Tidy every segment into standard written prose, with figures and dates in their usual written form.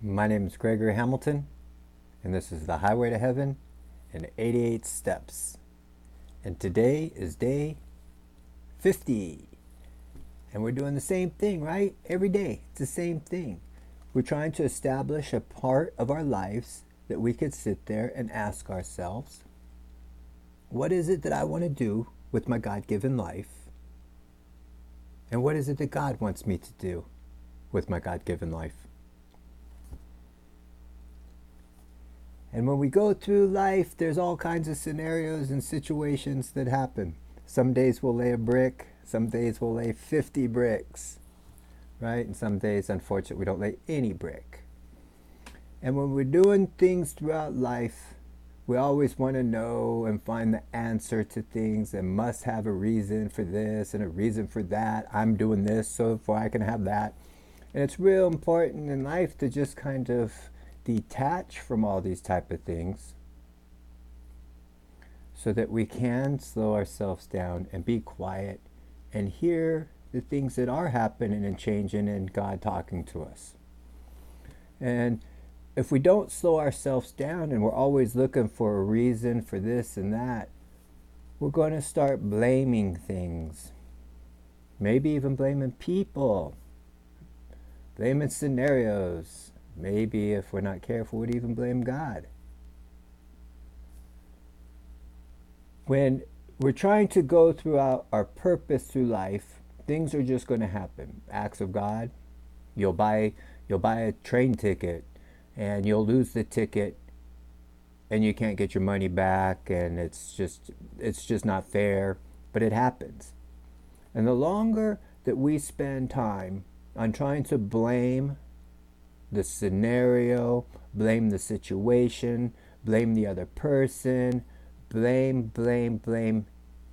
My name is Gregory Hamilton, and this is The Highway to Heaven in 88 Steps. And today is day 50. And we're doing the same thing, right? Every day, it's the same thing. We're trying to establish a part of our lives that we could sit there and ask ourselves, what is it that I want to do with my God-given life? And what is it that God wants me to do with my God-given life? And when we go through life, there's all kinds of scenarios and situations that happen. Some days we'll lay a brick, some days we'll lay 50 bricks, right? And some days, unfortunately, we don't lay any brick. And when we're doing things throughout life, we always want to know and find the answer to things and must have a reason for this and a reason for that. I'm doing this so therefore I can have that. And it's real important in life to just kind of detach from all these type of things so that we can slow ourselves down and be quiet and hear the things that are happening and changing and God talking to us. And if we don't slow ourselves down and we're always looking for a reason for this and that, we're going to start blaming things. Maybe even blaming people, blaming scenarios. Maybe if we're not careful, we'd even blame God. When we're trying to go throughout our purpose through life, things are just going to happen. Acts of God. You'll buy a train ticket and you'll lose the ticket and you can't get your money back, and it's just not fair, but it happens. And the longer that we spend time on trying to blame the scenario, blame the situation, blame the other person, blame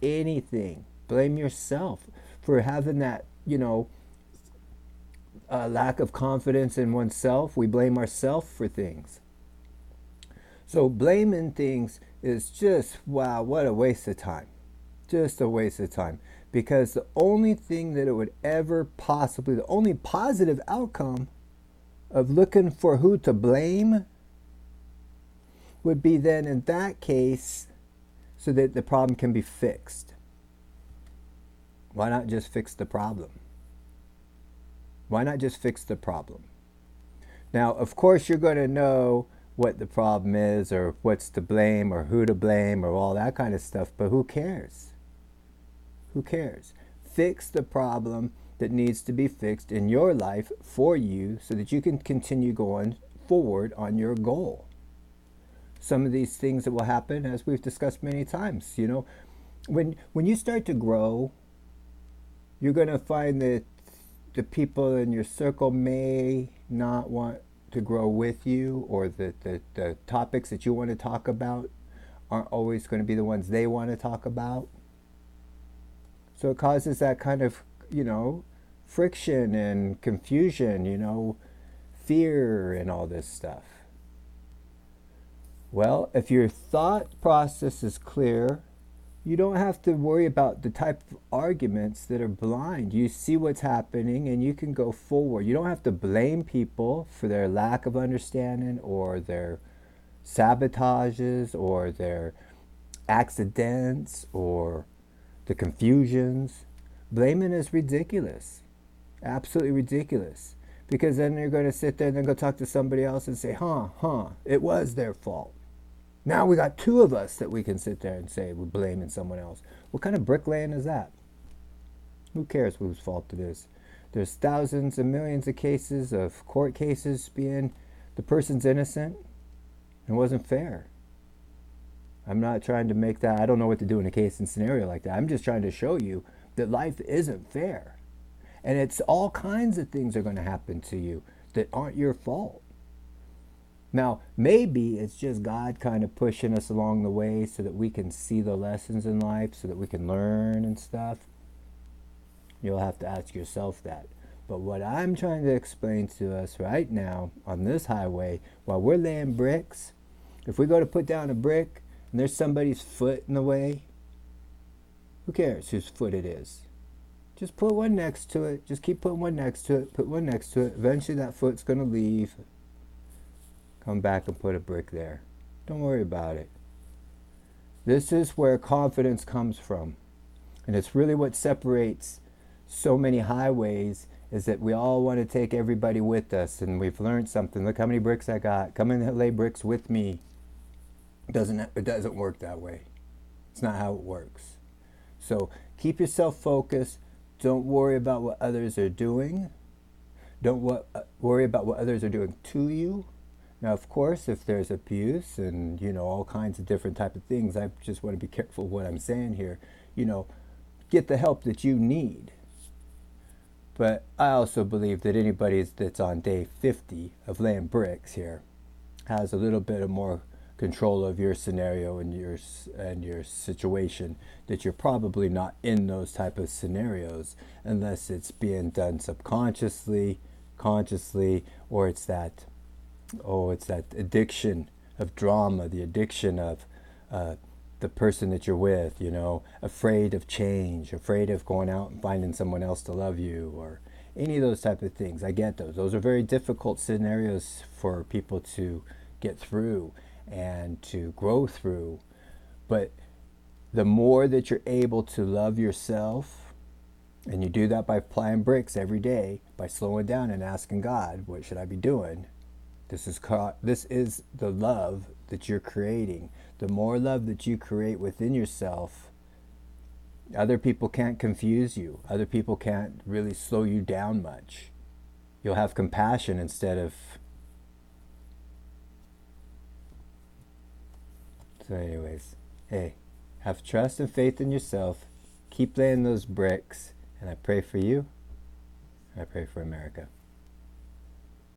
anything. Blame yourself for having that, lack of confidence in oneself. We blame ourselves for things. So blaming things is just, wow, what a waste of time. Just a waste of time. Because the only thing that it would ever possibly, the only positive outcome of looking for who to blame would be then in that case so that the problem can be fixed. Why not just fix the problem? Why not just fix the problem? Now, of course, you're going to know what the problem is or what's to blame or who to blame or all that kind of stuff, but who cares? Who cares? Fix the problem that needs to be fixed in your life for you so that you can continue going forward on your goal. Some of these things that will happen, as we've discussed many times, when you start to grow, you're going to find that the people in your circle may not want to grow with you, or the topics that you want to talk about aren't always going to be the ones they want to talk about. So it causes that kind of, friction and confusion, fear and all this stuff. Well, if your thought process is clear, you don't have to worry about the type of arguments that are blind. You see what's happening and you can go forward. You don't have to blame people for their lack of understanding or their sabotages or their accidents or the confusions. Blaming is ridiculous. Absolutely ridiculous. Because then you're going to sit there and then go talk to somebody else and say, it was their fault. Now we got two of us that we can sit there and say we're blaming someone else. What kind of bricklaying is that? Who cares whose fault it is? There's thousands and millions of cases of court cases being the person's innocent. It wasn't fair. I'm not trying to make that, I don't know what to do in a case and scenario like that. I'm just trying to show you that life isn't fair. And it's all kinds of things are going to happen to you that aren't your fault. Now, maybe it's just God kind of pushing us along the way so that we can see the lessons in life, so that we can learn and stuff. You'll have to ask yourself that. But what I'm trying to explain to us right now on this highway, while we're laying bricks, if we go to put down a brick and there's somebody's foot in the way, who cares whose foot it is? Just put one next to it. Just keep putting one next to it. Put one next to it. Eventually that foot's going to leave. Come back and put a brick there. Don't worry about it. This is where confidence comes from. And it's really what separates so many highways, is that we all want to take everybody with us, and we've learned something. Look how many bricks I got. Come and lay bricks with me. It doesn't work that way. It's not how it works. So keep yourself focused. Don't worry about what others are doing. Don't worry about what others are doing to you. Now, of course, if there's abuse and, all kinds of different type of things, I just want to be careful what I'm saying here. Get the help that you need. But I also believe that anybody that's on day 50 of laying bricks here has a little bit of more control of your scenario and your situation, that you're probably not in those type of scenarios unless it's being done subconsciously, consciously, or it's that addiction of drama, the addiction of the person that you're with, afraid of change, afraid of going out and finding someone else to love you, or any of those type of things. I get those. Those are very difficult scenarios for people to get through and to grow through. But the more that you're able to love yourself, and you do that by applying bricks every day, by slowing down and asking God, what should I be doing? This is the love that you're creating. The more love that you create within yourself, other people can't confuse you. Other people can't really slow you down much. You'll have compassion instead of... So anyways, hey, have trust and faith in yourself. Keep laying those bricks. And I pray for you. I pray for America.